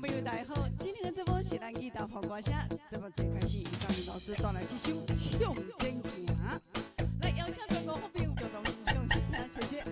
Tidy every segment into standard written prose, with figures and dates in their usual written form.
朋友大家好，今天的这波是咱语道播歌声，这波最开始由张明老师带来这首《向前行》，来邀请全国好朋友共同欣赏收听，谢谢。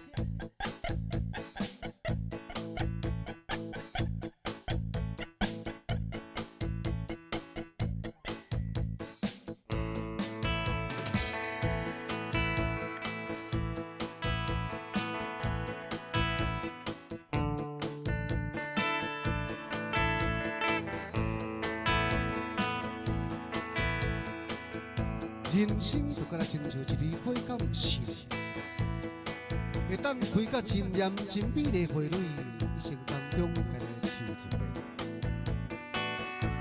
人生就敢若亲像一支火，敢毋是？会当开甲真艳、真美丽花蕊，一生当中该来抽一遍。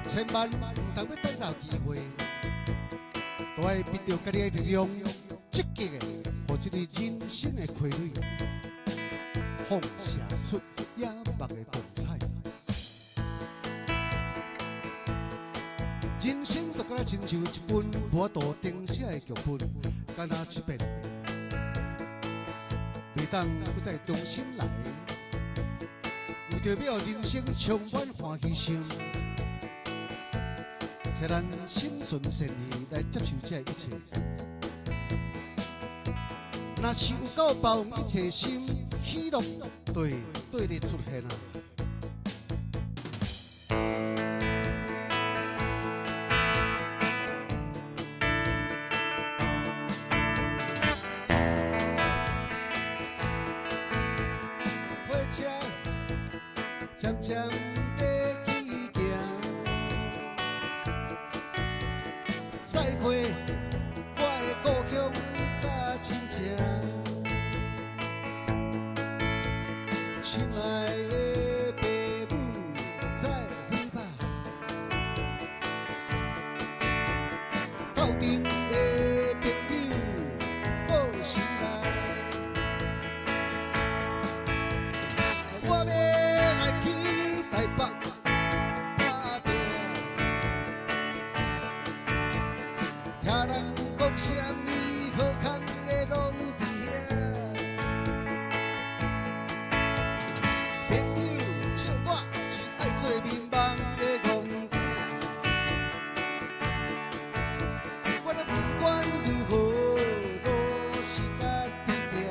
千万毋通要等到机会，都爱凭着家己的力量，积极的，互这个人生的花蕊放射出野目的光彩。人生就敢若亲像一本无度订写的剧本，敢若一遍，袂当搁再重新来。为着要人生充满欢喜心，请咱心存善意来接受这一切。若是有够包容一切心，喜乐对日出现啊！渐渐地去行，再会我的故乡甲亲情，亲爱的爸母再会吧，斗阵的朋友报信来，我要。台北打拼，听人讲什么好康的拢伫遐。朋友像我是爱做面梦的戆囝，我都不管如何，路是家己行。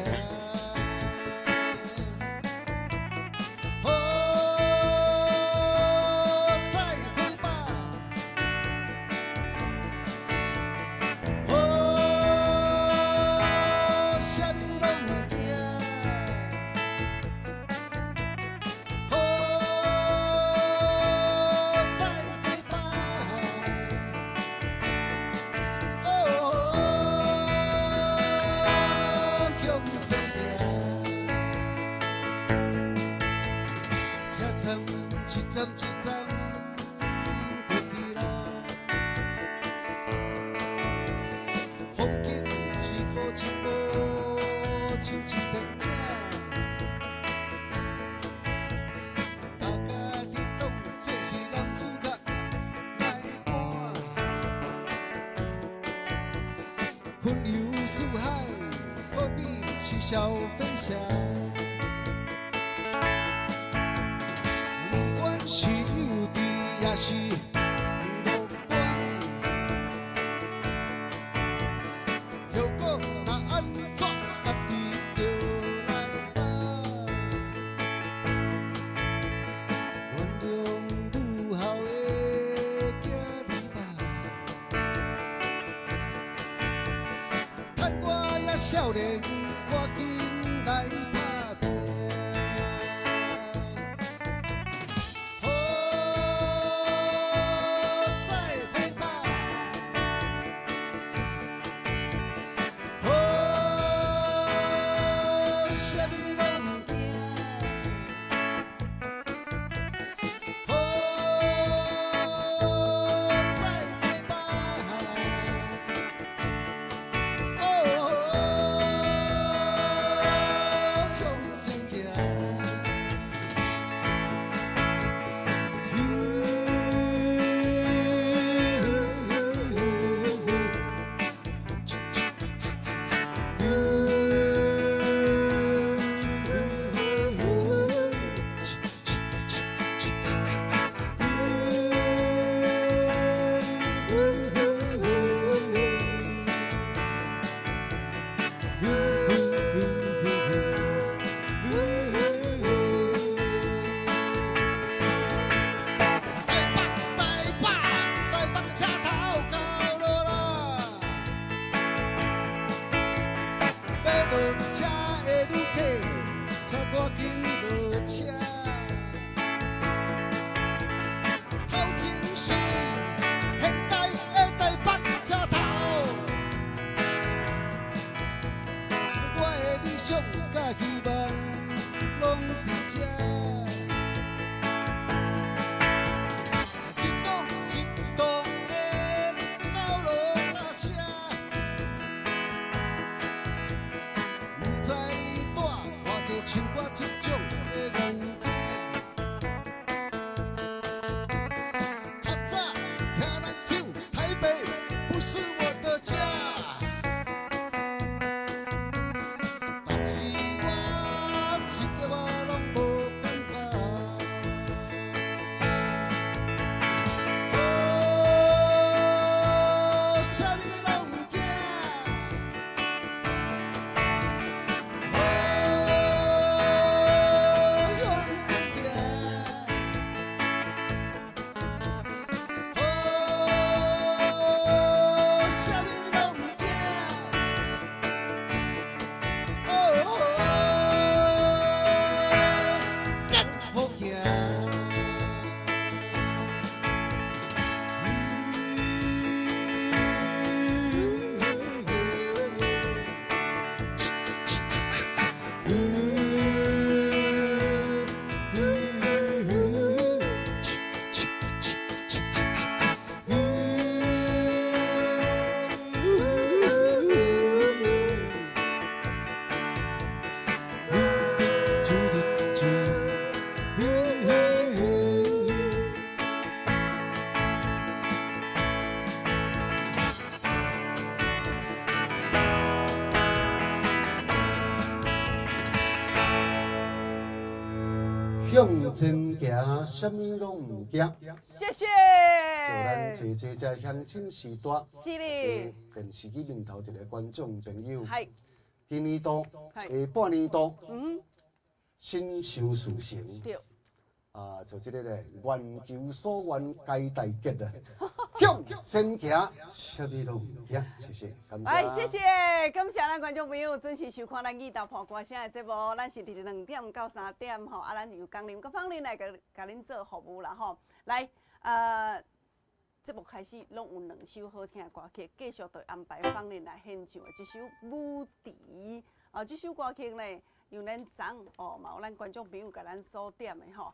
一站一站过去啦，风景一步一步像一电影，大家伫当做是男主角来扮，云游四海，何必是小飞侠？是有滴也是无关，后果若安怎，家己着来担。原谅愈后的囝儿吧，趁我也少年，赶紧来打拼。Chevy 啥物拢唔惊。向前行，什么拢唔惊。谢谢。就咱姐姐在乡亲时代，是哩。电视机面头一个观众朋友，系。今年度，下半年度，新收事成。对。啊，就这个咧，愿求所愿，皆大吉啊！向前行，什么拢唔惊。谢谢，感谢。谢谢，感谢咱观众朋友准时收看咱义大破歌声的节目。咱是伫2点到3点吼，咱由工林跟芳林来甲恁做服务啦吼。来，节目开始拢有2首好听的歌曲，继续就安排芳林来献唱的这首《舞池》。这首歌曲呢，由咱昨嘛有咱观众朋友甲咱锁点的吼。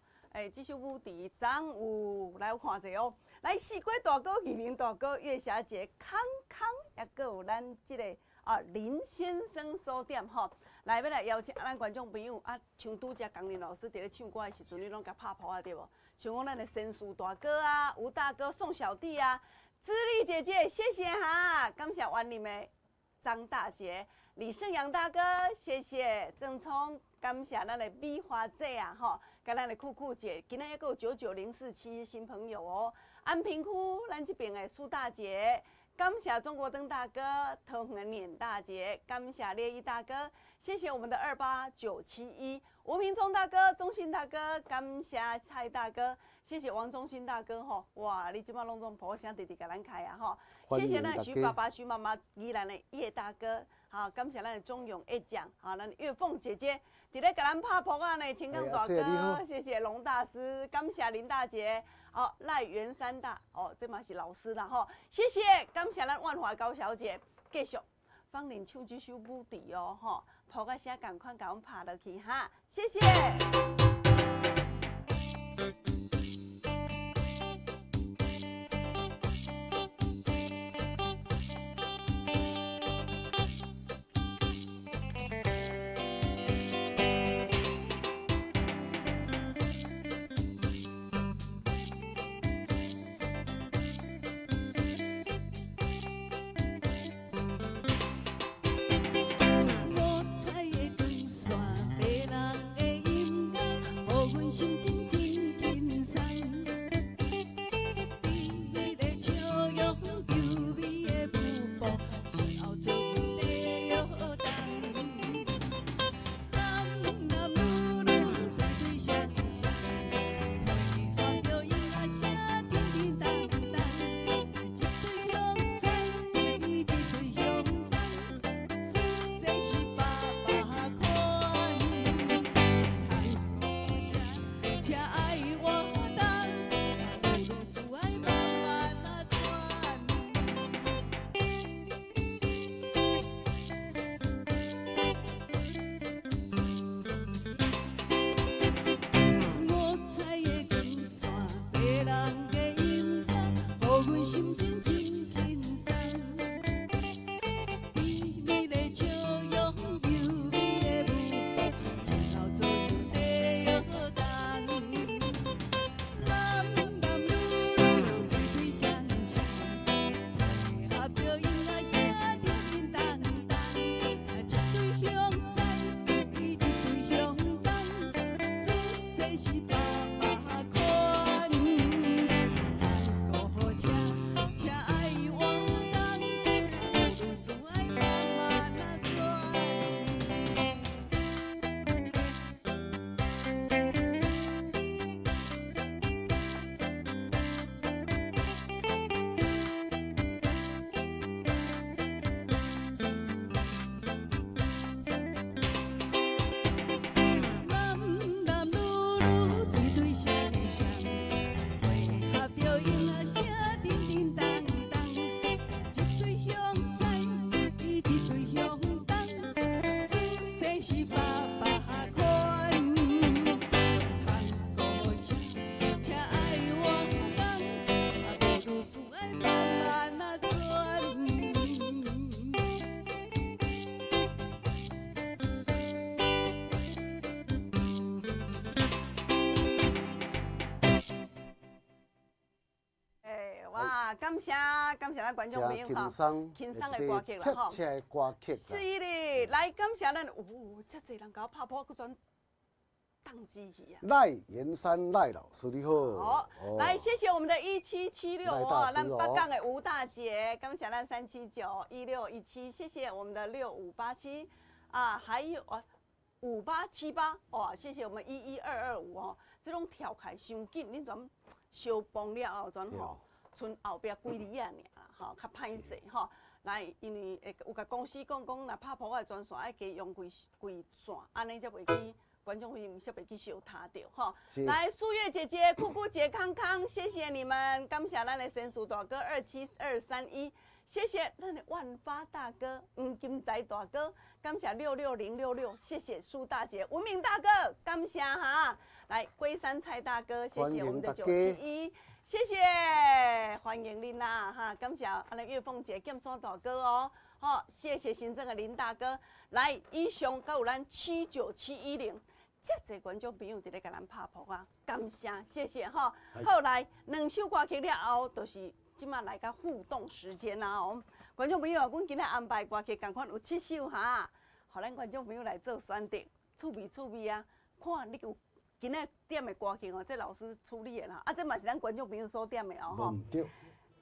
这首舞池昨有来有看者哦。来，四季大哥、移民大哥、月霞姐、康康，也搁有咱这个林先生所点吼。来，要来邀请咱观众朋友像拄则工林老师伫咧唱歌的时阵，你拢甲拍谱对无？像讲咱的神树大哥吴大哥、宋小弟芝丽姐姐，谢谢哈，感谢湾里的张大姐。李胜阳大哥，谢谢郑聪，感谢咱的美花姐吼，甲咱的酷酷姐，今仔还有99047新朋友哦。安平区咱这边的苏大姐，感谢中国灯大哥、桃园碾大姐，感谢烈一大哥，谢谢我们的28971吴明忠大哥、忠信大哥，感谢蔡大哥，谢谢王忠信大哥吼，哇，你即摆拢总婆声直直甲咱开啊吼，谢谢咱徐爸爸、徐妈妈、宜兰的叶大哥。好，感谢咱的钟勇叶酱，好，咱月凤姐姐，伫咧甲咱拍谱呢，青冈大哥，谢谢龙大师，感谢林大姐，赖元山大，这嘛是老师啦吼，谢谢，感谢咱万华高小姐，继续芳林唱这首舞池哦，吼，谱个声赶快甲阮拍落去哈，谢谢。心情真紧感谢咱观众朋友哈，轻松的歌曲啦吼，切的歌曲。是哩，来感谢咱，遮济人甲我拍破，佮转宕机去啊！赖延山赖老师你好。好，来谢谢我们的1776哇，咱北港的吴大姐，感谢咱3791617，谢谢我们的6587啊，还有5878哇，谢谢我们11225哦，这种跳开伤紧，恁全烧崩了后全吼，剩后壁几厘啊尔啦，吼，较歹势吼。来，因为有甲公司讲，若拍破我的专线，爱加用规线，安尼才袂去。观众朋友才袂去烧塌掉吼。来，素月姐姐、酷酷姐、康康，谢谢你们，感谢咱的神鼠大哥27231，谢谢咱的万发大哥、黄金仔大哥，感谢66066，谢谢苏大姐、文明大哥，感谢哈。来，龟山蔡大哥，谢谢我们的971，谢谢，欢迎您啦哈，感谢安尼月凤姐、剑山大哥哦。好，谢谢行政的林大哥。来，以上还有咱79710。遮侪观众朋友伫咧甲咱拍破啊，感谢，谢谢哈。好来，2首歌曲了后，就是即马来个互动时间啦哦。观众朋友，阮今日安排歌曲，共款有7首哈，互咱观众朋友来做选择，趣味啊。看你有今日点的歌曲哦，这老师处理的啦，啊，这嘛是咱观众朋友所点的哦吼。对。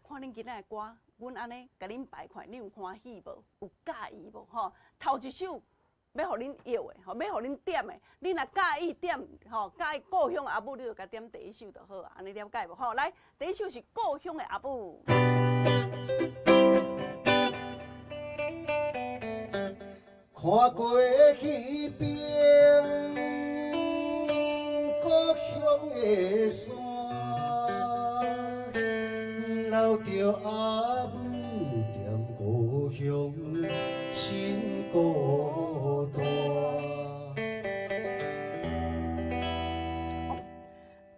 看恁今日的歌，阮安尼甲恁排看，你有欢喜无？有介意无？吼，头一首。要互恁摇的，吼，要互恁点的，恁若介意点，吼，介意故乡阿母，你就甲点第一首就好啊，安尼了解无？吼，来，第一首是故乡的阿母。看过迄边故乡的山，留着阿母踮故乡亲孤单。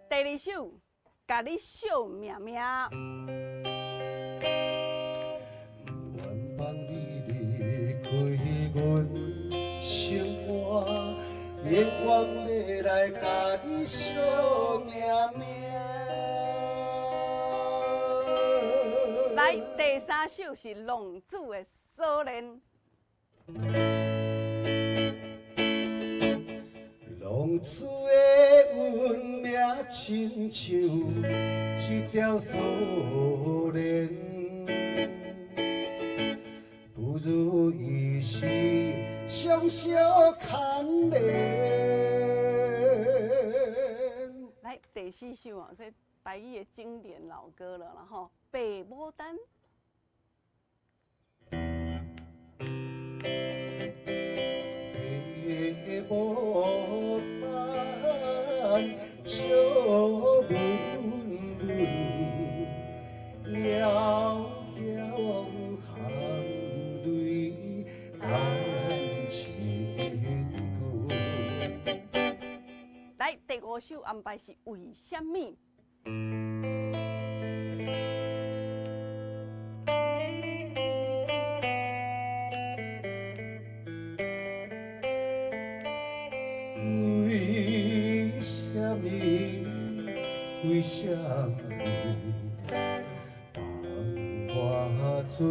第二首，甲你笑命命。愿望你离开阮生活，永远要来甲你笑命命。来，第三首是浪子的锁链。浪子的运命亲像一条锁链，不如意时双手牵连。来，第四首啊，这台语的经典老歌了，然后《爸母丹》。牡丹笑温温，遥遥含泪含千句。来，第五首安排是为什么？为什么放我做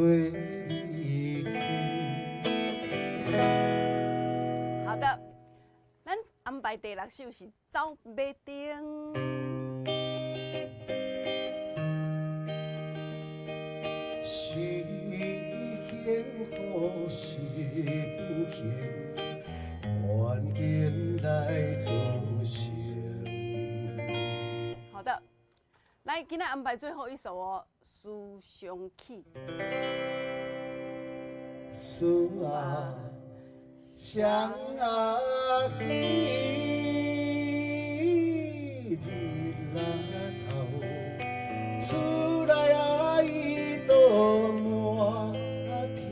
离去？好的，咱安排第六首是走马灯。是幸福是不幸，愿景来做成。来，今天安排最后一首哦，《思乡曲》。思啊，想啊，记日来头，厝内啊伊都满天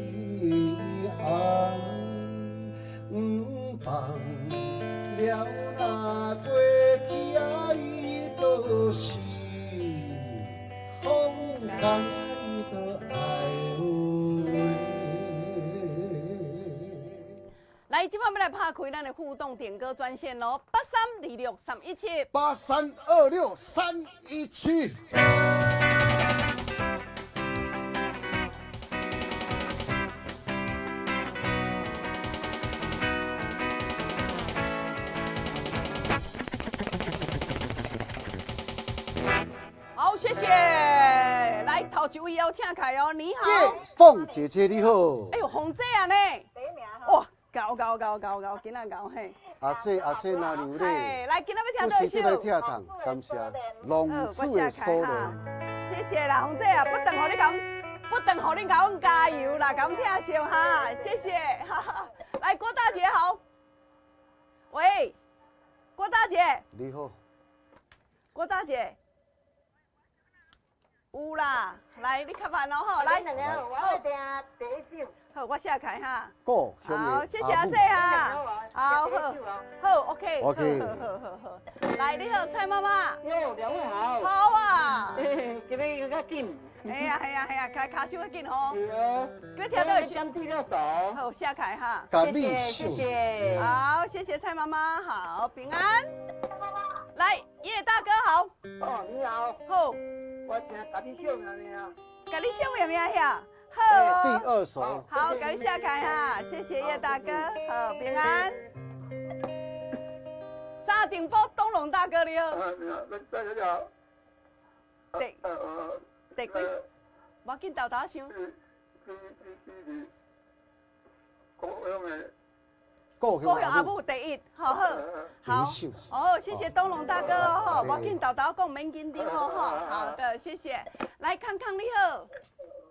红，放了那过去啊伊都是。来，今晚要来拍开咱的互动点歌专线喽，8326-317。8326-317。一位邀请凯哦，你好。叶凤姐姐你好。哎呦，红姐啊呢？哇，高，今仔高嘿。阿姐哪里有咧？哎，来，今仔要不是听倒一首。在听堂，感谢龙子的所连。谢谢啦，红姐啊，不等互你甲阮加油啦，甲阮听笑哈，谢谢。哈哈，来，郭大姐好。喂，郭大姐。你好。郭大姐。有啦，来，你较慢哦吼，来。我听第一首。好，我下开哈。故乡的好，谢谢阿姐哈。好，OK。好，来，你好，蔡妈妈。哟，两位好。好啊。今日有较紧。系啊，开卡手较紧吼。是哦。佮听到先剃了手。好，下开哈。谢谢。好，谢谢蔡妈妈，好，平安。来，叶大哥好。哦，你好。好。我听甲你笑咩名？甲你笑咩名遐？好。第二首。好，甲你下开哈，谢谢叶大哥，好，平安。沙顶波东龙大哥你好。你好。第几？我紧豆豆想。故乡阿母第一，好。哦，谢谢东龙大哥哦，我紧豆豆讲免紧张哦，好的，谢谢。来，康康你好。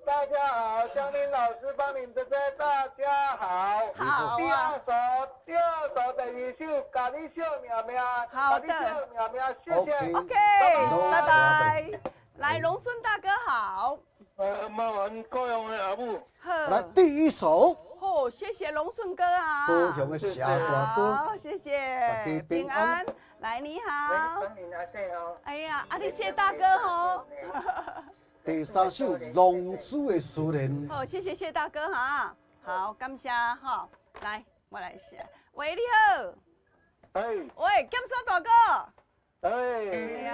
大家好，江林老师帮你们这些大家好。好啊。第二首第二首，甲你笑苗苗。好的。谢谢。OK，拜拜。来，龙顺大哥好。麻烦故乡的阿母。来，第一首。好，谢谢龙顺哥啊。故乡的小大哥。好，谢谢。平安。来，你好。哎呀，你谢大哥哦。第三首龙子的思念。好，谢谢谢大哥哈。好，感谢哈。来，我来写。喂，你好。哎。喂，金山大哥。哎。你好。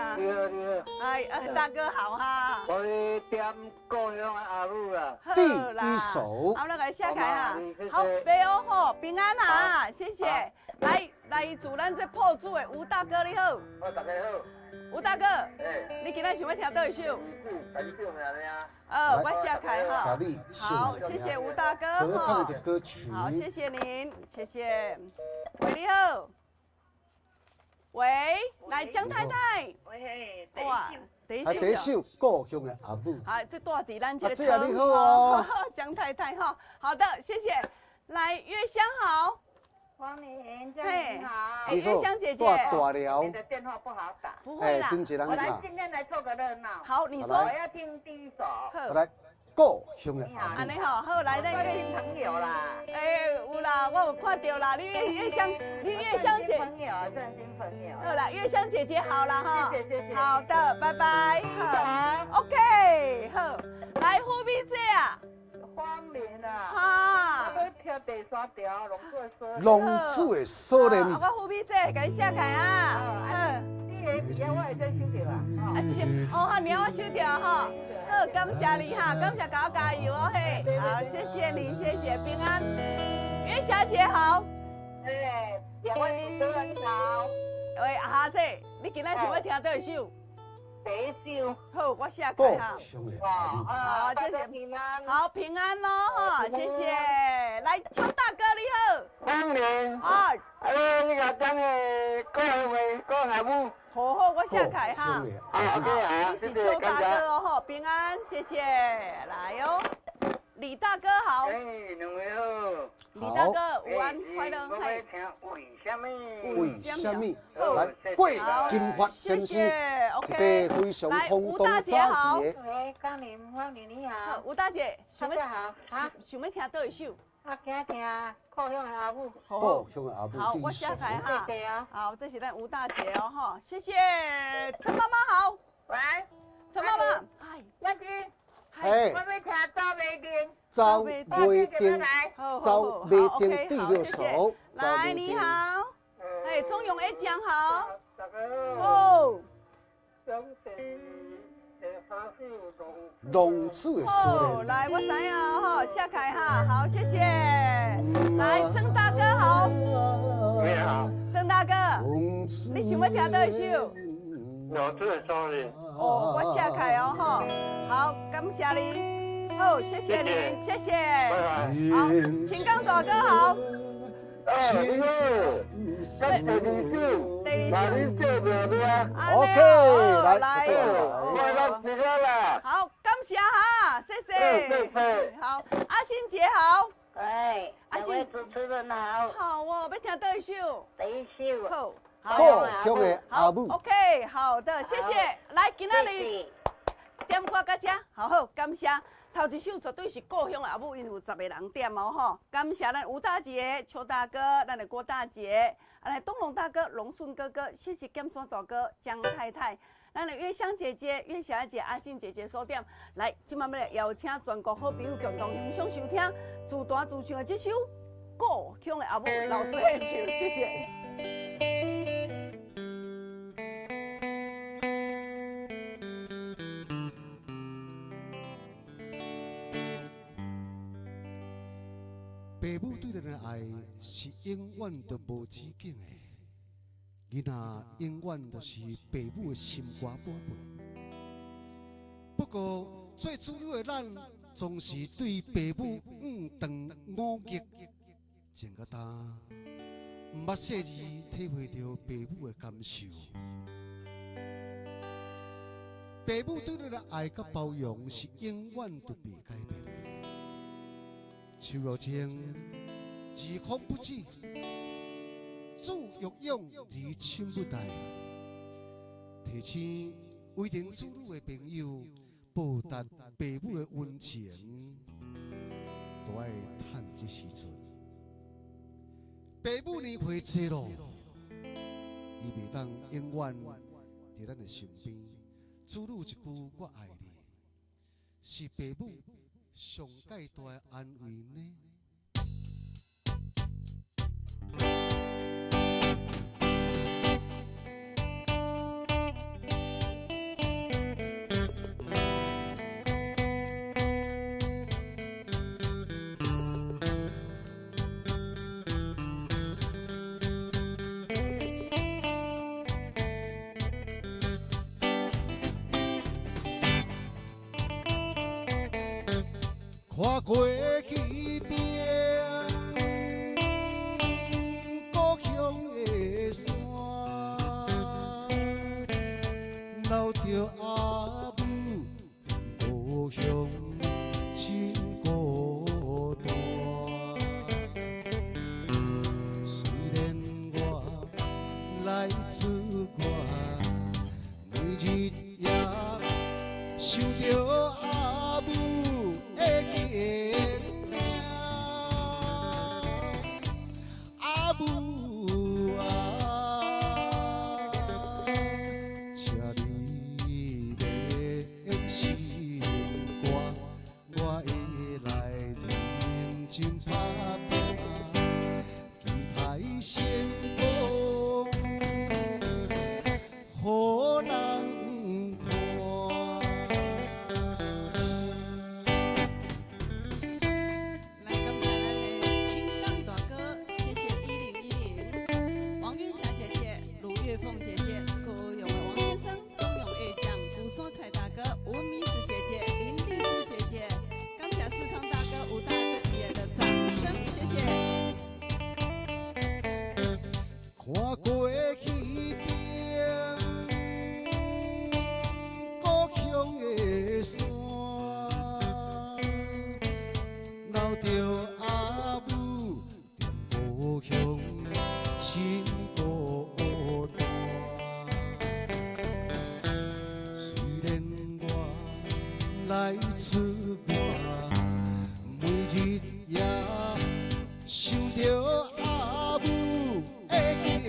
哎，大哥好哈。我是点故乡的阿母啦。第一首。好，那个下开哈。好，没有吼，平安啊，谢谢。来祝咱这破主的吴大哥你好。大家好。吴大哥，你今仔想要听倒一首？我下开哈。好，谢谢吴大哥合唱的歌曲。好，谢谢您，谢谢。喂，你好。喂，来江太太。喂，哇，第一首故乡的阿母。好，这住伫咱这个这你好哦。江太太哈，好的，谢谢。来，月香好。黄玲，家人好。月香姐姐。大了。你的电话不好打。不会啦。我来今天来凑个热闹。好，你说。我要听第一首。来，故乡的阿母。安尼好，好来咱月朋友啦。有啦，我有看到啦，你月香姐。朋友，真心朋友。好啦，月香姐姐好啦哈。谢谢。好的，拜拜。好。 OK， 好，来虎皮姐啊。黄玲啊。哈。我要听第三条，龙子的思念。我虎皮姐，甲你写开啊。你我会再收掉啊。哦，你要我收掉哈。好，感谢你哈，感谢搞加油哦嘿。好，谢谢你，谢谢平安。月小姐好。两位主持人好。喂，哈姐，你今仔想要听倒一首？第一首。好，我写开哈。好，谢谢平安。好，平安咯哈，谢谢。来，邱大哥你好。黄玲。你个讲的故乡的故阿母。好，我写开哈。你是邱大哥哦吼，平安，谢谢。来哟，李大哥好。两位好。李大哥，午安，快乐。我要听为什么？为什么？来，桂金发先生，一个非常轰动早期的。喂，江林，黄玲你好。吴大姐，想要听倒一首？我想听故乡的阿母。故乡的阿母。好，我写开哈。谢谢啊。好，这是咱吴大姐哦哈，谢谢。陈妈妈好。喂。陈妈妈。嗨。我是。嘿。我要听走袂定。走袂定。走袂定第六首。来，你好。哎，中永 A 讲好。大家好。哦。龙子的思念。来，我知影哈，写开哈，好，谢谢。来，曾大哥好。你好。曾大哥，你想要听倒一首？龙子的思念。哦，我写开哦，吼，好，感谢你，好，谢谢你，谢谢，好，请讲大哥好。你好，这第二首，那你做不对啊？ OK，来我来这个啦。好，感谢哈，谢谢。好，阿星姐好。哎，阿两位主持人好，好哦，要听第一首。第一首，好，故乡的好阿母， ，OK，好的，谢谢。来，今仔日谢谢。点歌到这，好，感谢。头一首绝对是故乡的阿母，因有10个人点哦吼。感谢咱吴大姐、邱大哥、咱的郭大姐，来东龙大哥、龙顺哥哥，谢谢剑山大哥、江太太，咱的月香姐姐、月霞姐、阿信姐姐所点。来，今晚要来邀请全国好朋友共同欣赏收听自弹自唱的这首《故乡的阿母》老师演唱，谢谢。父母对咱的爱是永远都无止境的，囡仔永远都是父母的心肝宝贝。不过最主要的咱，总是对父母长五逆，前个呾毋捌细字体会到父母的感受。父母对咱的爱甲包容是永远都袂改变的。树有情，自空不止；子欲养，而亲不待。提醒为人子女的朋友，报答父母的温情，都爱趁这时阵。父母年岁济咯，伊袂当永远伫咱的身边。子女一句我爱你，是父母上介大的安慰呢。跨过去边，故乡的山，留着阿母故乡亲孤单。虽然我来自外，每日也想着阿母。阿母啊，请你别心肝，我会来认真打拼，期待成功，予人看。来感谢咱的青港大哥，谢谢1010，王云霞姐姐、卢月凤姐姐、高勇的王先生、钟永业将、古山彩大哥、吴米子姐姐、林丽芝姐姐，感谢市场大哥、吴大姐的掌声，谢谢。看过去边，故乡的山，留着阿母踮故乡亲孤单。虽然我来自外，每日也想着阿母的形影。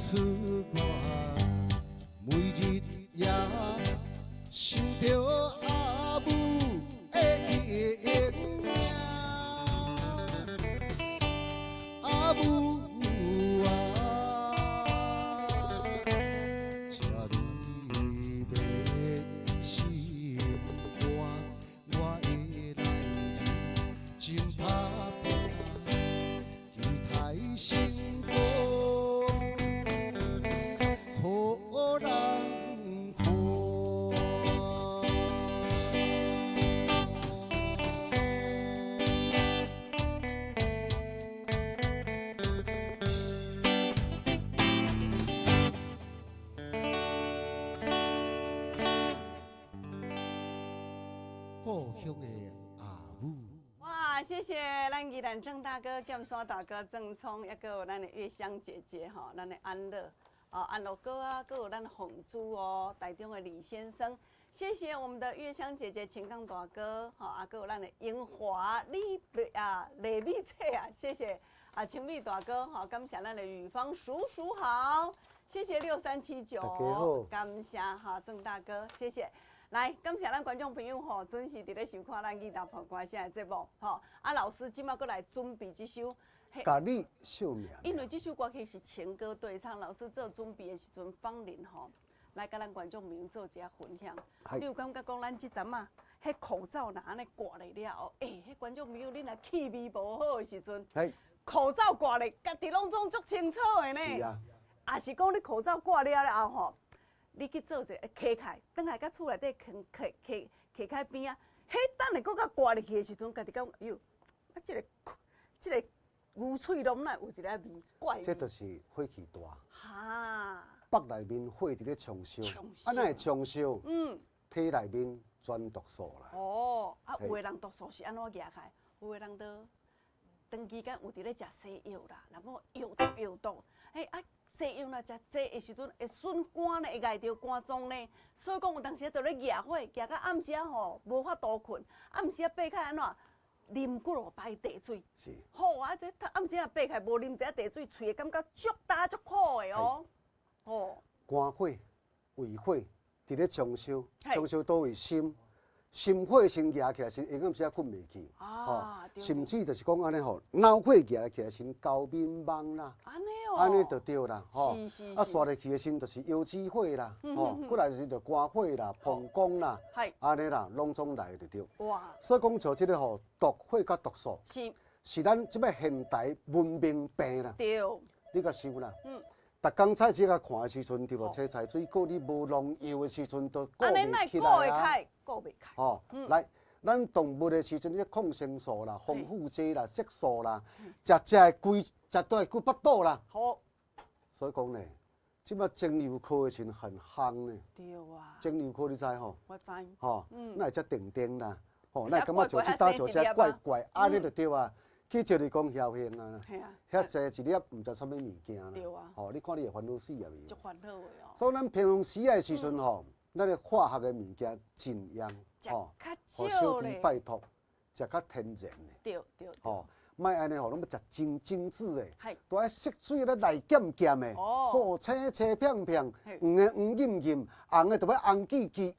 此我每日也想着阿母的形影，阿母啊，请你免心肝，我会来日真打拼，期待成功。好人看。故乡的阿母。哇，谢谢咱宜兰郑大哥、剑山大哥郑聪，也个有咱的月香姐姐吼，咱的安乐。安乐哥啊，还有咱红珠哦，台中的李先生，谢谢我们的月香姐姐、秦刚大哥，还有咱的英华李丽翠啊，谢谢青蜜大哥，感谢咱的雨芳叔叔好，谢谢6379，大家好，感谢郑大哥，谢谢。来，感谢咱观众朋友准时伫咧收看咱义大曝光声的节目老师今麦过来准备这首。甲你惜命。因为这首歌曲是情歌对唱，老师做准备的时阵放林来甲咱观众朋友做一下分享。你有感觉讲咱这阵啊，迄口罩若安尼挂咧了后，迄观众朋友恁若气味无好的时阵，口罩挂咧，家己拢总足清楚的呢。是啊。也是讲你口罩挂了后你去做一个揢开，等下甲厝内底揢开边啊，迄等下搁甲挂入去的时阵，家己讲哟，啊这个。牛喙拢内有一个味怪。这就是火气大。哈。腹内面火伫咧冲烧，啊，那会冲烧？体内面全毒素啦。有的人毒素是安怎举开？有的人都长期间有伫咧食西药啦，然后药毒，西药若食济的时阵会损肝呢，会碍着肝脏呢，所以讲有当时就咧举火，举到暗时无法度困，暗时爬开安怎？啉几落排茶水，是。好啊！这暗时啊爬开无啉一下茶水，喙会感觉足焦足苦的哦。肝火、胃火伫咧冲烧，冲烧倒位心火先举起来，是下暗时困袂去。甚至就是讲安尼脑火举起来先高面懵啦。安尼就对啦，刷入去的时就是腰子火啦，过来就是肝火啦、膀胱啦，安尼啦，拢总来就对。哇！所以讲像这个毒火甲毒素，是咱即摆现代文明病啦。对。你甲想啦，逐工菜市甲看的时阵，对无？青菜水果你无农药的时阵，都顾袂起来啊。顾袂开。来。咱动物的时阵，啲抗生素啦、防腐剂啦、色素啦，食会规，食都会规腹肚啦。好，所以讲呢，即摆肿瘤科的时阵很夯呢。对啊。肿瘤科你知吼？我知。那会遮定定啦，那会感觉做即搭做遮怪怪，安尼就对啊。去照你讲侥幸啊。系啊。遐济一粒毋知啥物物件啦。对啊。你看你会烦恼死啊未？足烦恼的哦。所以咱平常时的时阵咱个化学的物件尽量小弟拜托，食较天然的。对。莫安尼拢要食真精致的，都爱色水咧来咸咸的，青青片片，黄的黄润润，红的就要红记记，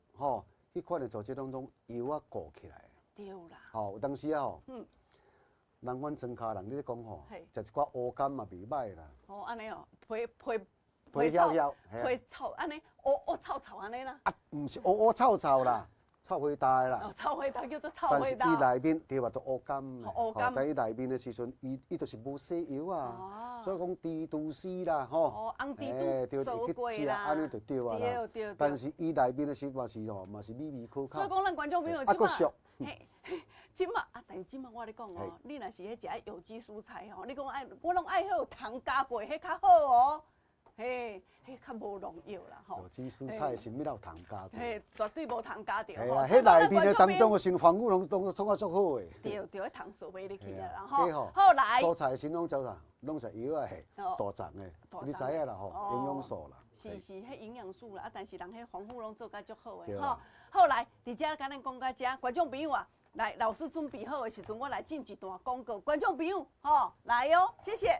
迄款的做这种油啊固起来。对啦。有当时人阮庄脚人你咧讲食一寡乌柑嘛袂歹啦。安尼皮翘翘，皮臭安尼，乌臭臭安尼啦。毋是乌臭臭啦，臭灰大啦。臭灰大叫做臭但是灰大。伊内面对话都乌柑啦。但伊内面的时阵，伊就是无洗油啊，所以讲猪肚丝啦，红猪肚素粿啦，安尼就对啊啦。对。但是伊内面的时嘛是嘛是美味可口。所以讲咱观众朋友即马，即马但是即马我咧讲你若是迄食有机蔬菜你讲我拢爱好糖加过，迄较好哦。迄较无农药啦，有机蔬菜是咪有糖加过？绝对无糖加着。迄内面的当中的成分拢创啊足好诶。对，迄糖素买入去啦，好来。蔬菜先拢走啥？拢是药啊，大肠诶，你知影啦营养素啦。是，迄营养素啦，但是人迄防腐拢做甲足好诶，好来，伫遮甲咱讲到遮，观众朋友啊，来，老师准备好诶时阵，我来进一段广告，观众朋友，来哟，谢谢。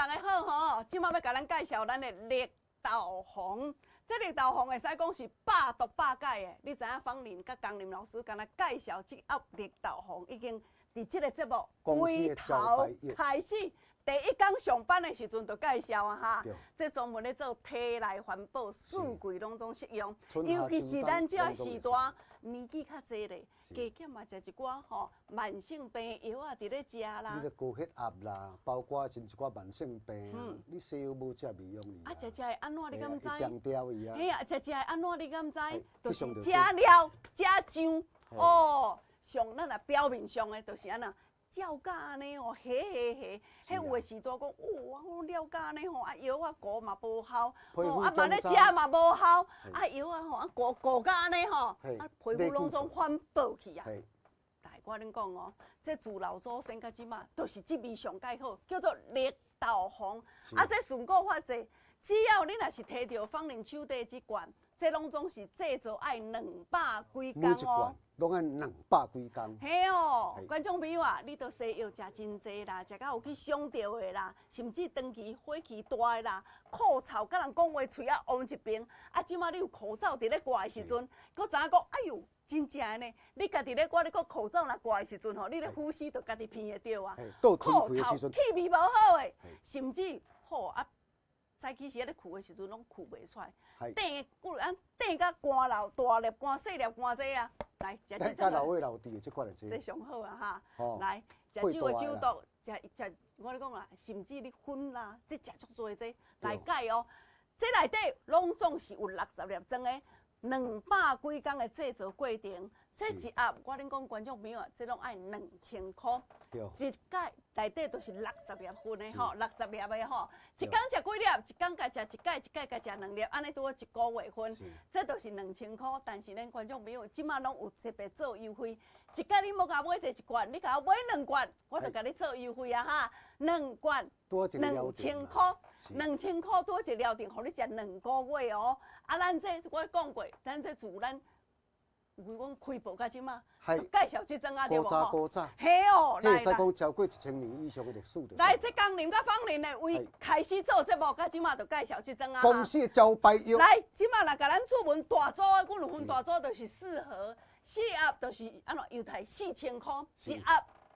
大家好吼，今麦要甲咱介绍咱的绿豆黄。这绿豆黄会使讲是百毒百解的。你知影方林甲江林老师敢若介绍这盒绿豆黄，已经伫这个节目规头开始。第一天上班的时阵就介绍啊哈，这专门咧做体内环保，四季拢总适用。尤其是咱这时代年纪较济咧，加减嘛食一寡吼慢性病药啊，伫咧食啦。你咧高血压啦，包括真一寡慢性病，你西药无食未用哩。啊，食会安怎你敢知？变调伊啊。嘿啊，食会安怎你敢知？就是去食了食酱哦，上咱啊表面上的就是安那。照甲安尼哦，迄迄有诶时代讲，哇，我了解安尼吼，啊药啊膏嘛无效，吼啊慢咧食嘛无效，啊药啊吼啊膏甲安尼吼，啊皮肤拢总反爆去啊。但系我恁讲哦，这自老祖先到即马，就是这味上介好，叫做绿豆黄。啊，这顺果发济，只要你若是摕到方林手底这罐，这拢总是制作爱200几工哦。拢爱200几工。嘿哦，观众朋友啊，你都西药食真济啦，食到有去伤着的啦，甚至长期火气大的啦，口臭，甲人讲话嘴啊往一边。啊，即马你有口罩伫咧挂的时阵，佮知影讲，哎呦，真正的呢！你家己咧挂，你个口罩若挂的时阵吼，你咧呼吸就家己闻得到啊。口臭、气味无好的，甚至吼啊。早起时咧哭的时阵，拢哭袂出来，等甲肝流、大粒肝、细粒肝这啊，来食这甲老尾老弟这款的这上好啊哈！来食酒的酒毒，食我咧讲啦，甚至你薰啦，这食足多这来解哦。这内底拢总是有60粒装的，200几工的制作过程。这一盒我恁讲观众朋友啊，这拢爱2000块，一盖内底都是60粒薰的吼，60粒的吼，一工食几粒，一工甲食一盖，一盖甲食2粒，安尼拄好1个月份，这都是2000块。但是咱观众朋友即马拢有特别做优惠，一盖你无甲买这一罐，你甲我买2罐，我就甲你做优惠啊哈，2罐2000块，2000块多一疗程，互你食2个月哦。啊，咱这我讲过，咱这自咱。有讲开播到即马，介绍即种啊对无吼？古早，嘿哦，来啦，使讲超过1000年以上的历史的。来，这江林甲方林的为开始做节目，到即马就介绍即种啊。公司的招牌药。来，即马若甲咱注文大组的，阮有分大组，就是4盒，4盒就是安怎犹太4000块，一盒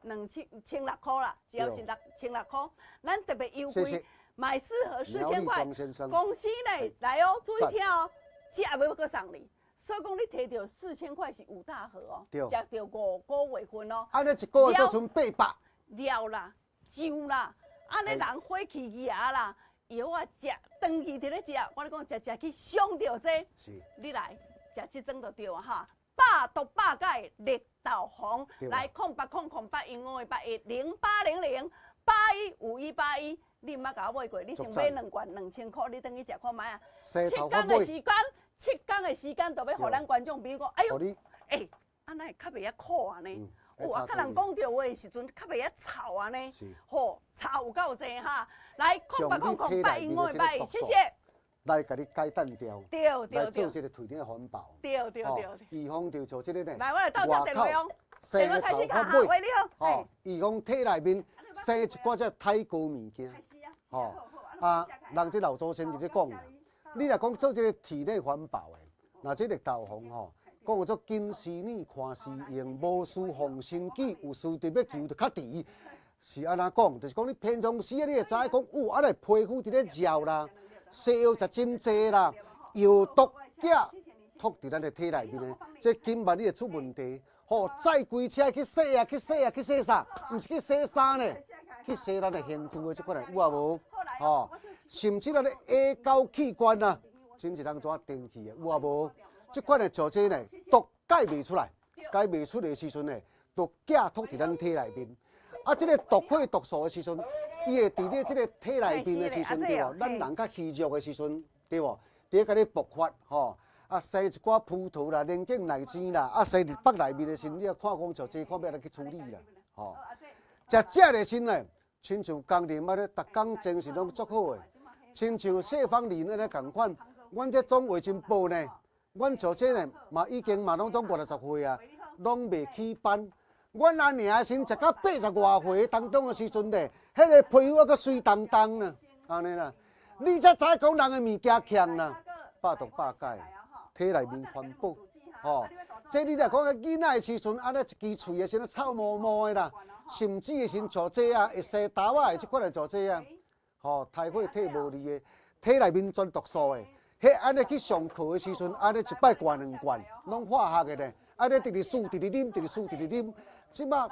1600块啦，只要是1600块，咱特别优惠，买4盒4000块。公司呢，来哦，注意听哦，这还要搁送你。所以讲，你摕到4000块是5大盒哦，食到5个月份哦。安尼1个月都剩800。料啦、酒啦，安尼人火气牙啦，药啊食，长期伫咧食，我咧讲食去伤着这。是。你来食这种就对啊哈，百毒百解绿豆黄，来080008英文的810800815181，你毋捌甲我买过，你先买2罐2000块，你等去食看卖啊。7天的时间。7天的时间，就要互咱观众，比如讲，哎呦，安那较袂遐苦安尼，哇，甲人讲着话的时阵，较袂遐臭安尼，吼，臭有够济哈。来，080008英文的谢谢。来，甲你解淡掉，来做这个腿内环保，对，预防着做这个呢。来，我来倒接电话哦，电话开始讲哈，喂，你好，预防体内面生一寡只太高物件，吼，人这老祖先就咧讲。你若讲做这个体内环保的，那这绿豆黄吼，讲做近视眼看视用，无事防身己，有事特要求就较迟。是安怎讲？就是讲你平常时啊，你会知影讲，安尼皮肤伫咧热啦，西药食真济啦，药毒假吐伫咱的体内面的，这今晚你会出问题。吼，再开车去洗啊，去洗啥？毋是去洗衫呢，去洗咱的身躯的这款的有啊无？吼。甚至咱的下沟器官啊，真是人怎电器的有啊无？这款的造这呢，毒解袂出来，解袂出的时阵呢，毒假吐伫咱体内面。啊，这个毒血毒素的时阵，伊会伫咧这个体内面的时阵对无？咱人较虚弱的时阵对无？伫甲你爆发吼，啊生一寡葡萄啦、眼镜内眦啦，啊生入腹内面的时，你啊看讲就这看要来去处理啦，吼。食这个时呢，亲像工人啊咧，逐工精神拢足好的。亲像谢芳林安尼共款，阮这总卫生部呢，阮做这呢嘛已经嘛拢总50岁啊，拢未起班，阮阿娘先食到80外岁当中的时阵咧，迄个皮肤阁水当当呢，安尼啦。你才知讲人的物件强啦，百毒百解，体内面环保，吼。这你来讲个囡仔的时阵，安尼一支喙的先臭毛毛的啦，甚至的先做这啊，会洗刀啊，即款来做这啊，吼，胎血体无利的，体内面全毒素的，迄安尼去上课的时阵，安尼一摆灌2罐，拢化学的咧，安尼直直输，直直啉，直直输，直直啉，即摆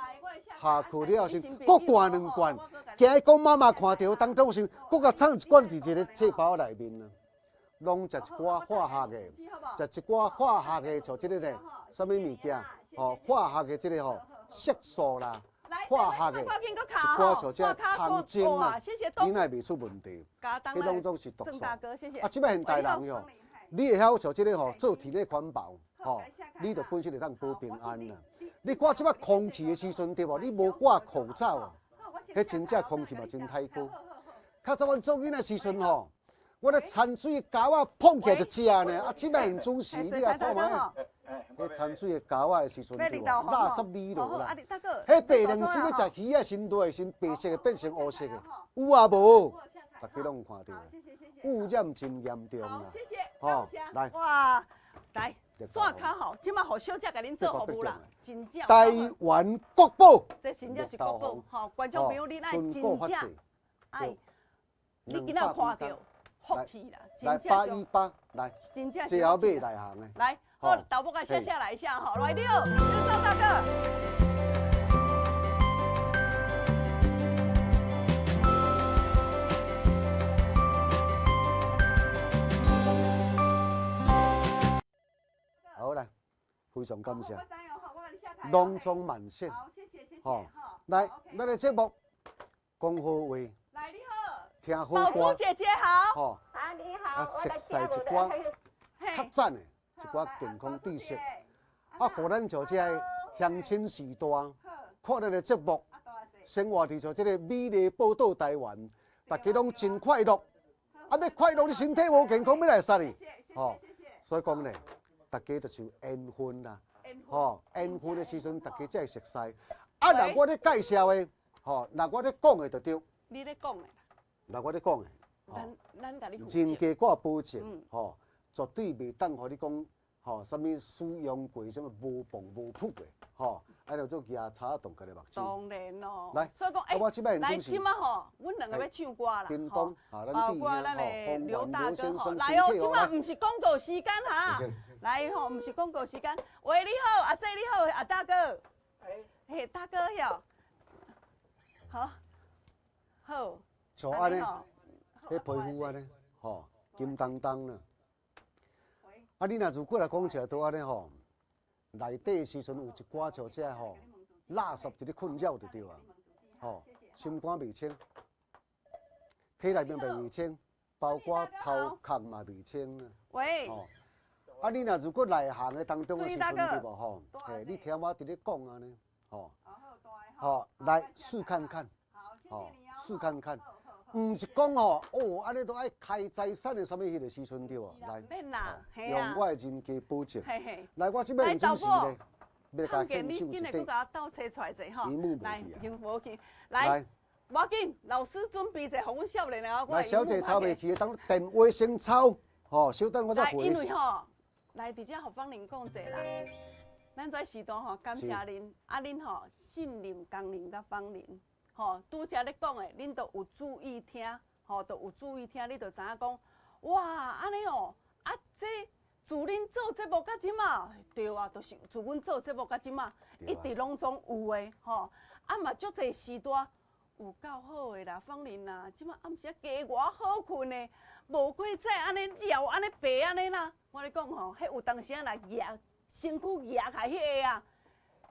下课了先，搁灌2罐，今日讲妈妈看到当中先，搁甲藏一罐伫一个册包内面啊。拢食一寡化学的，食一寡化学的，像即个咧，什么物件？哦，化学的即个吼，色素啦，化学的，一寡像这糖精啦，囡仔袂出问题，迄拢总是毒素。啊，即摆现代人哟，你会晓像即个吼，做体内环保，吼，你就本身会当保平安啦。你看即摆空气的时阵对无？你无挂口罩啊，迄真正空气嘛真歹过。较早阮做囡仔时阵吼。我咧掺水的胶啊，碰起来就食呢。啊，即摆现主时你啊看嘛，迄掺水的胶啊的时阵对无？垃圾里落啦。迄白龙先要食鱼啊，先落先白色的变成乌色的，有啊无？大家拢有看到，污染真严重啦。好，来，哇，来，刷卡好，即摆互小姐甲恁做服务啦，真正。台湾国宝，这真正是国宝，吼，观众朋友恁爱真正爱，你今仔看到。福气啦，来818来，最后尾来行的。来，好，导播甲写下来一下哈，来6，赵大哥。好来，非常感谢，隆重满线。好，谢谢。好，来，咱的节目讲好话。来，你好。听好歌，宝珠姐姐好。吼，啊，你好，熟悉一寡较赞的一寡健康知识，啊，互咱像这乡亲时代看咱的节目，生活伫像这个美丽宝岛台湾，大家拢真快乐。啊，要快乐，你身体无健康，要来啥哩？吼，所以讲咧，大家就像缘分啦，吼，缘分的时阵，大家才会熟悉。啊，若我咧介绍的，吼，若我咧讲的就对。你咧讲的。那我咧讲诶，咱甲你真价我保证，吼，绝对袂当互你讲，吼，啥物使用过啥物无磅无谱诶，吼，啊，就做牙刷动起来目睭。当然咯，来，所以讲，我即摆来，即摆吼，阮两个要唱歌啦，吼，包括咱的刘大哥吼，来哦，即摆毋是广告时间哈，来吼，毋是广告时间，喂，你好，阿姐你好，阿大哥，嘿，大哥哟，好，好。像安尼，迄皮肤安尼，吼，金当当啦。啊，你若如果来讲起来都安尼吼，内底时阵有一寡像这吼，垃圾伫咧困扰就对啊，吼，心肝未清，体内面未清，包括头壳嘛未清啊。喂。吼，啊，你若如果内行的当中的时阵对无吼，嘿，你听我伫咧讲安尼，吼，吼，来试看看，吼，试看看。唔是讲吼，哦，安尼都爱开财产的什么迄个时阵对无？来，用我的人格保证。来，我这边主持咧，要甲献手一底。题目无去。来，我紧，老师准备一个红少年啊，来，小姐抄袂去，等电话先抄，吼，稍等我再回。因为吼，来，伫遮互芳玲讲者啦。咱在时段吼，感谢恁，啊恁吼信任工人甲芳玲。吼，拄则咧讲诶，恁都有注意听，吼，都有注意听，你就知影讲，哇，安尼哦，啊，这自恁做节目到即马，对啊，就是自阮做节目到即马，一直拢总有诶，吼，啊嘛足侪时段有够好诶啦，芳玲啦，即马暗时加偌好困诶，无过早安尼绕安尼白安尼啦，我咧讲吼，迄有当时啊来压身躯压开迄个啊，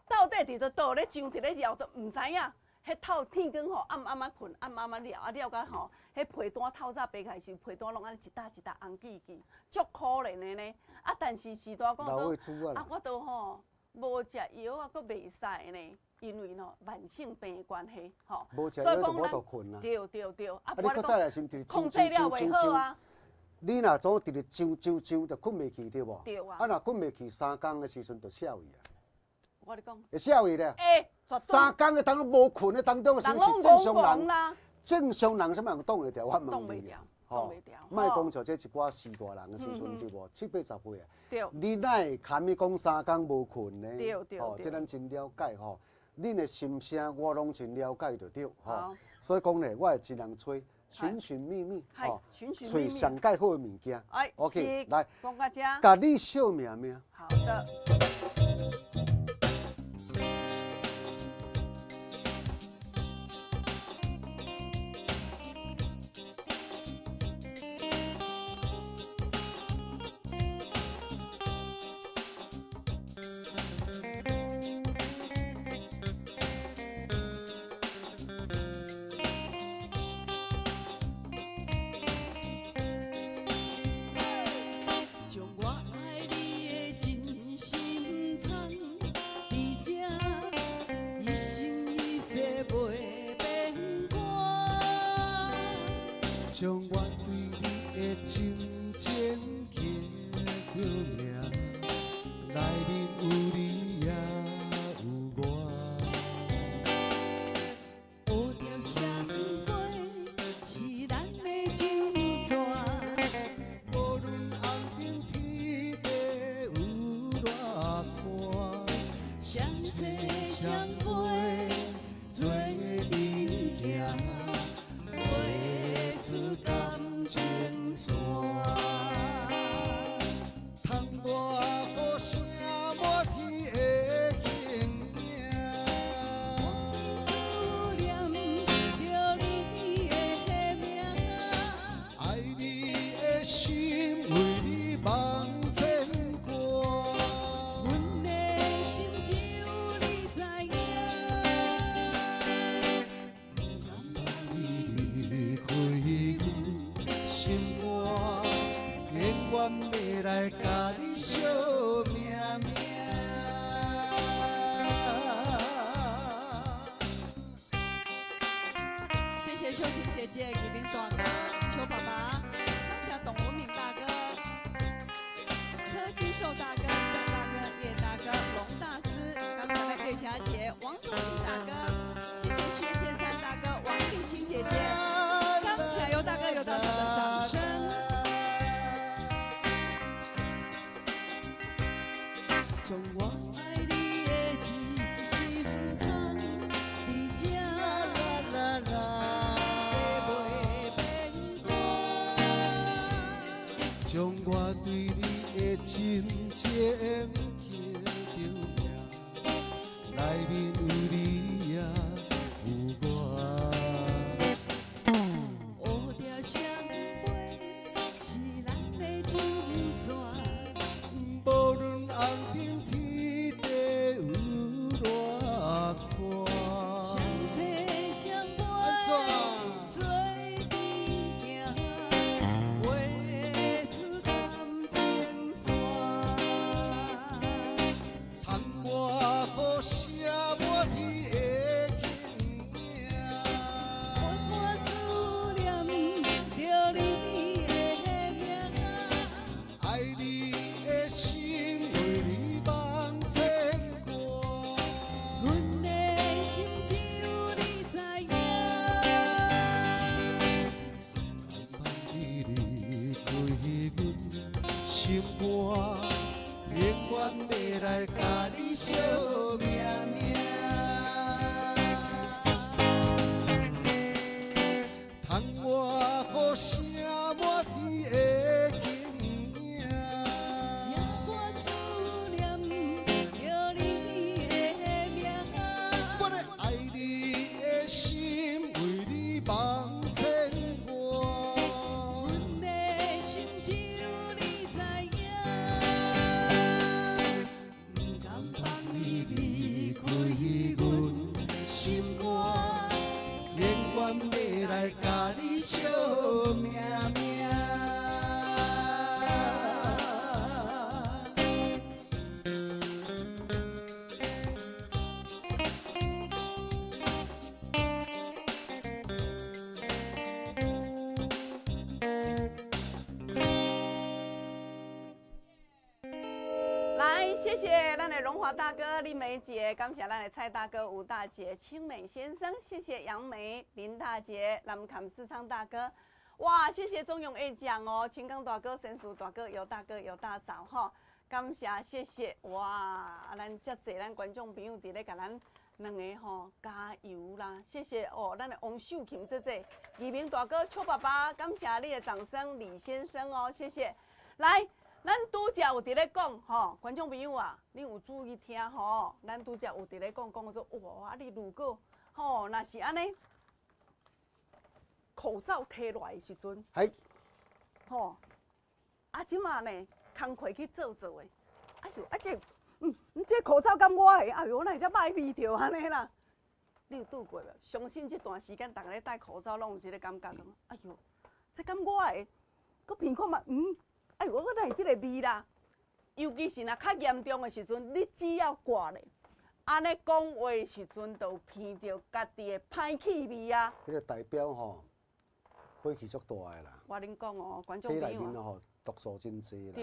到底伫倒倒咧上伫咧绕都毋知影。迄透天光吼，暗啊困，暗了，啊了甲吼，迄被单透早白开时，被单拢安尼一搭一搭红记记，足可怜的呢。啊，但是时代讲做，啊，我都吼无食药啊，佫袂使呢，因为吼慢性病的关系，吼。无食药就无得困啊。对，啊，你搁再来先直控制了袂好啊。你若总直直啾，就困袂去对无？对啊。啊，若困袂去3工的时阵就笑伊啊。我跟你讲，会笑伊咧。绝对。三工的当中无困的当中，是人拢不是正常人？戆啦，正常人什么人挡会掉？我挡问你袂掉，吼挡袂掉。莫讲像这一寡四大人的时阵，对无？七八十岁啊，对你哪会堪咪讲三工无困呢？对吼，这咱真了解吼。恁的心声我拢真了解着对，吼好。所以讲咧，我会尽量找寻寻觅觅，吼，寻寻觅找觅。上介好的物件。哎 OK，是来，讲到这。甲你小命命。好的。将我爱你的真心藏伫这，一生一世袂变卦。将我对你的真情刻着名，内面有你也有我。乌条双飞是咱的酒泉，无论红顶天地有偌宽，相切相陪做阵行，画出感情线。窗外雨声满天的形影。思念着你的名，爱你的心为你望千挂，阮的心只有你知影。你离开阮心肝，永远要来甲你惜命命。谢谢秀琴姐姐、吉林大哥、邱爸爸，感谢董文敏大哥、柯金寿大哥、张大哥、叶大哥、龙大师，感谢来月霞姐、王仲平大哥，谢谢薛建山大哥、王丽清姐姐，感谢尤大哥、尤大嫂的掌声。将我爱你的真心藏伫这。啦啦，将我对你的真情刻着名，内面有你也有我。乌条双飞是咱的酒泉，无论红顶天地有偌宽，相切相陪做阵行，画出感情线。窗外雨声满天的形影。我思念着你的名，爱你的心为你望千挂，阮的心只有你知影。你离开阮心肝，永远要来甲你惜命命。窗外雨声满天的形影。也我思念着你的名，我的爱你的心为你望千挂，阮的心只有你知影。不甘放你离开阮心肝，永远要来甲你惜命命。来，谢谢谢咱的荣华大哥林梅姐，感谢咱的蔡大哥、吴大姐、青美先生，谢谢杨梅、林大姐、南坎市昌大哥，哇，谢谢中永A奖哦，青冈大哥、神树大哥、尤大哥、尤大嫂哈，感谢谢谢，哇，咱遮济咱观众朋友伫咧甲咱两个吼加油啦，谢谢哦，咱的王秀琴姐姐、移民大哥、邱爸爸，感谢你的掌声，李先生哦，谢谢，来。咱拄则有伫咧讲吼，观众朋友啊，你有注意听吼。咱拄则有伫咧讲说，哇，你如果吼，若是安尼，口罩摕落来的时阵，係吼，即马呢，工课去做的，哎呦，这口罩敢我的，哎呦，哪会遮歹味着安尼啦？你有拄过无？相信这段时间大家咧戴口罩，拢有一个感觉，讲，哎呦，这敢我的，佮鼻孔嘛，哎呦，我哪会即个味啦？尤其是若较严重的时阵，你只要挂咧，安尼讲话的时阵，就闻到家己的歹气味啊！迄个代表吼，火气足大的啦。我恁讲哦，观众体朋友啊，内面吼毒素真济啦。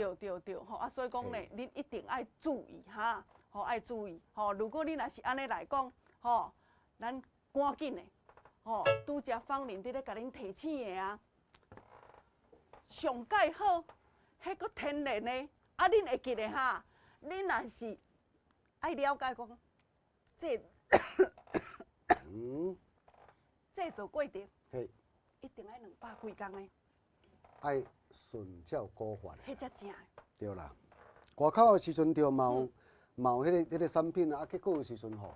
对，吼啊，所以讲咧，恁一定爱注意哈，吼爱注意，吼，如果你若是安尼来讲，吼，咱赶紧的，吼，拄则芳龄伫咧甲恁提醒的啊，上介好。迄个天然的，恁会记得哈？恁若是爱了解讲，这制作过程，嘿，一定爱200几工的，爱顺照古法的。迄才正。对啦，外口的时阵着冒迄个产品啊，结果的时阵吼，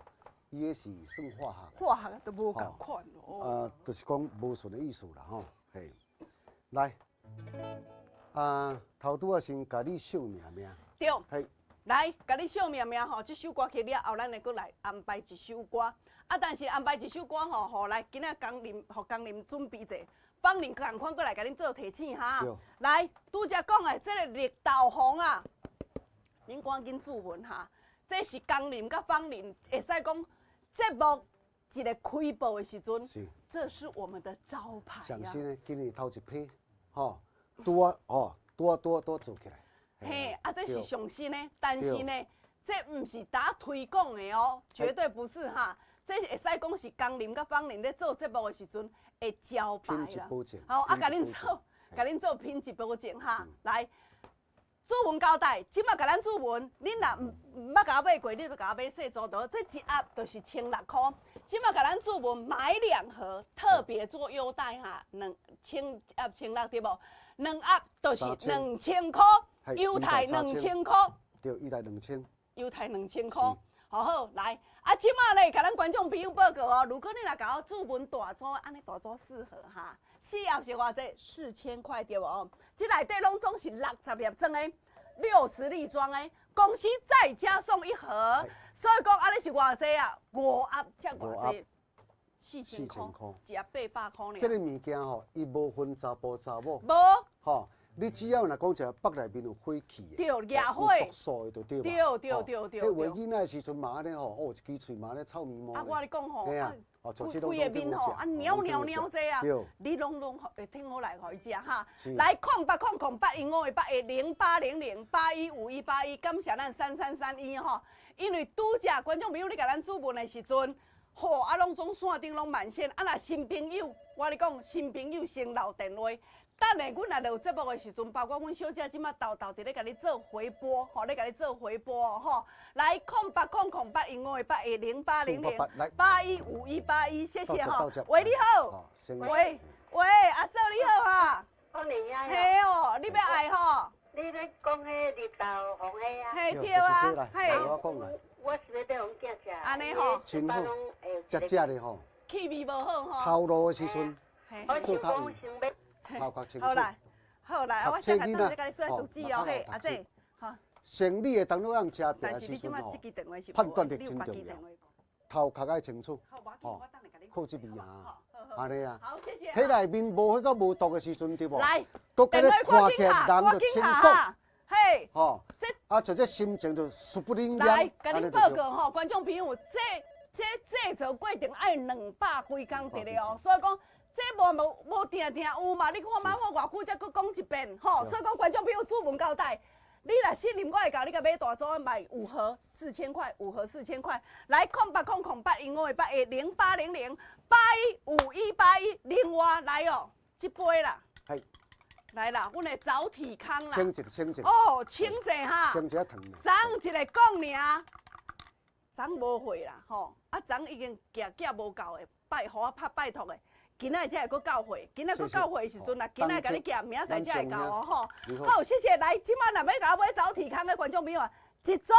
伊个是算化学。化学都无共款哦。就是讲无顺的意思啦吼，嘿，来。头拄啊先甲你秀名名。对。嘿。来，甲你秀名名吼，这首歌曲了后，咱会阁来安排一首歌。但是安排一首歌吼，互来今仔工林准备者，帮恁共款过来甲恁做提醒哈。来，拄则讲的这个绿豆红啊，恁赶紧注文哈。这是工林甲芳林会使讲节目一个开播的时阵，这是我们的招牌上呀。新呢，今年头一批，吼，多做起来。嘿，这是上新的，但是呢，这唔是打推广的哦，绝对不是哈。这会使讲是工林甲芳林咧做节目的时阵会招牌啦。品质保证。好，甲恁做品质保证哈。来，注文交代，即马甲咱注文，恁若唔捌甲我买过，你就甲我买细组头，这一盒就是1600块。即马甲咱注文买2盒，特别做优待哈，1600对无？2盒就是2000块。优待2000块，对，优待2000，优待2000块，好，来，即马咧，甲咱观众朋友报告哦，如果你若甲我注文大组，安尼大组适合哈，4盒是偌济？4000块对无？这内底拢总是60粒装的，60粒装的，公司再加送1盒，所以讲安尼是偌济啊？5盒才偌济？4000块，一盒800块呢。这个物件吼，伊无分查甫查某，无，吼。你只要若讲一个腹内面有火气的，对，野火，毒素的就对嘛。对。迄怀囡仔时阵嘛安尼吼，一支喙嘛咧臭咪毛。我咧讲吼，规个面吼，鸟这啊，你拢会听好来互伊食哈。来08008151810800815181，感谢咱3331吼，因为拄则观众朋友你甲咱主文的时阵，吼拢总线顶拢满线，若新朋友，我咧讲新朋友先留电话。等下，阮若有节目的时阵，包括阮小姐即马豆伫咧甲你做回播，吼，咧甲你做回播哦，吼。来08008151810800815181，谢谢吼。喂，你好。喂，阿嫂你好哈。好你呀。嘿哦，你要爱吼。你咧讲迄绿豆红的啊？嘿对啊，嘿。我是要互囝食。安尼吼。真好，食的吼。气味无好吼。头路的时阵，我是讲想要。好来，我先甲等下甲你说主旨哦，嘿，阿姐，好。生理的当中让吃病的时阵吼，判断力真重要，头壳爱清楚，吼，靠这味啊，安尼啊。好，谢谢。体内面无迄个无毒的时阵，对无？来，都跟你看起来人就清爽，嘿，吼，像这心情就殊不灵来，甲你报告吼，观众朋友，这制作过程爱200几工得了哦，所以讲。这无定有嘛？你看嘛，我偌久才佫讲一遍吼，所以讲观众朋友主文交代你若信任，我会教你甲买大组的买5盒4000块，5盒4000块。来080008英文的8个0800815181，另外来哦，这杯啦，系来啦，阮的早体康啦，清一清。哦，清者哈，清一下糖。昨一个讲尔，昨无会啦，吼，啊，昨已经夹无够的，互我拍拜托的。今仔才会佫到货，今仔佫到货的时阵啦，今仔甲你夹，明仔才会到哦吼。好，谢谢。来，即摆若要甲我买早体康的观众朋友啊，一组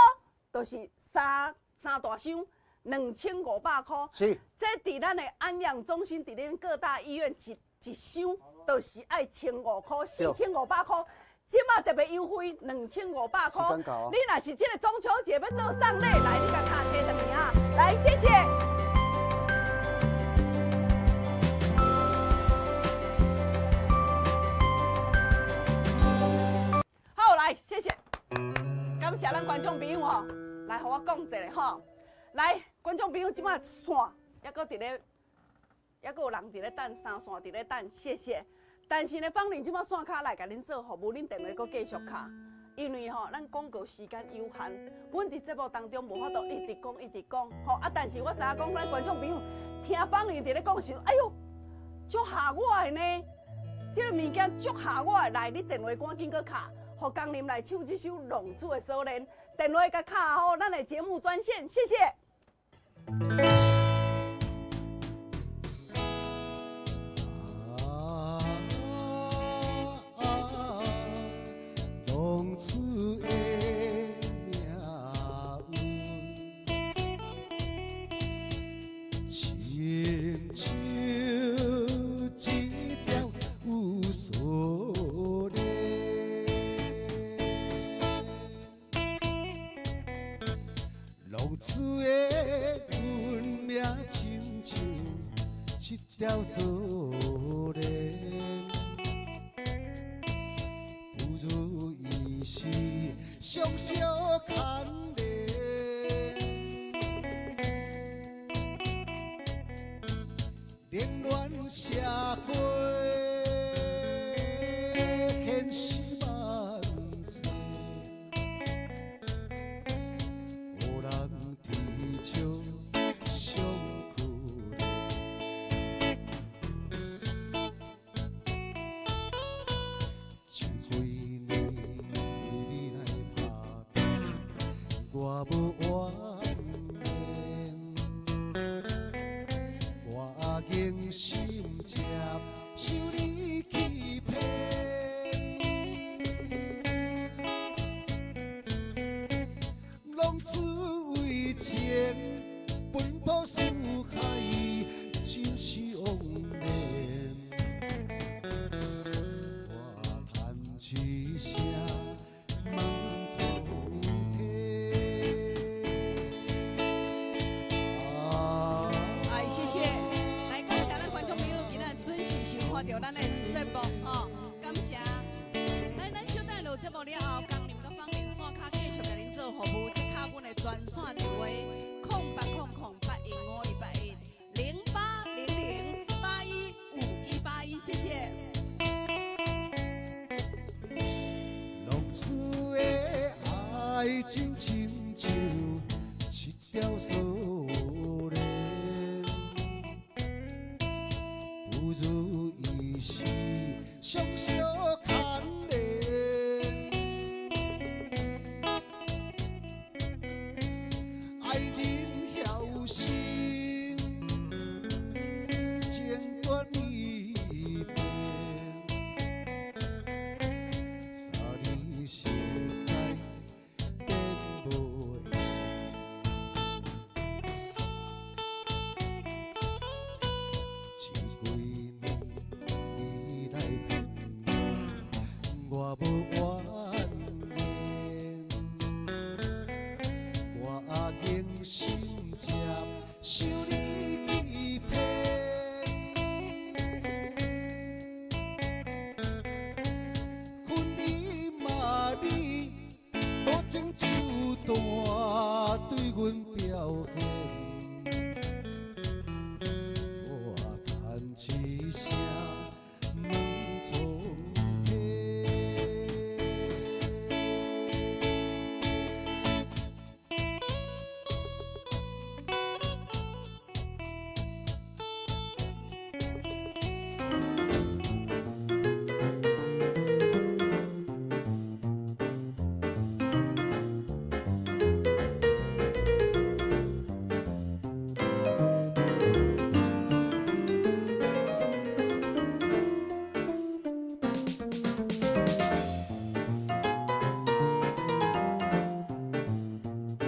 就是三大箱，2500块。是。这伫咱的安养中心，伫恁各大医院一箱，就是爱1500块，4500块。即马特别优惠2500块。你若是这个中秋节要做送礼，来你甲卡摕上去哈。来，谢谢。来，谢谢，感谢咱观众朋友吼，来，互我讲一下吼。来，观众朋友，即摆线还佫伫咧，还佫有人伫咧等，三线伫咧等，谢谢。但是呢，芳龄即摆线卡来甲恁做服务，恁电话佫继续卡，因为吼，咱广告时间有限，阮伫节目当中无法度一直讲，吼啊！但是我知影讲，咱观众朋友听芳龄伫咧讲时，哎呦，足下我的呢，即个物件足下我的，来，你电话赶紧佫卡。互江林来唱这首《浪子的锁链》，电话甲卡好，咱的节目专线，谢谢。浪子的命运，亲像一条有锁链。浪子的运命亲像一条锁链，不如意事常常牵连，冷暖社会现实万岁。我无怨言，我硬心接受你欺骗。浪子为情，奔波四海，真是枉然。我叹一声。看到咱的节目哦，感谢。来，咱小等落节目了后，江林甲芳龄线卡继续甲恁做服务。这卡阮的专线电话0800815181，0800815181，谢谢。浪子的爱情亲像一条锁链，不如意事常常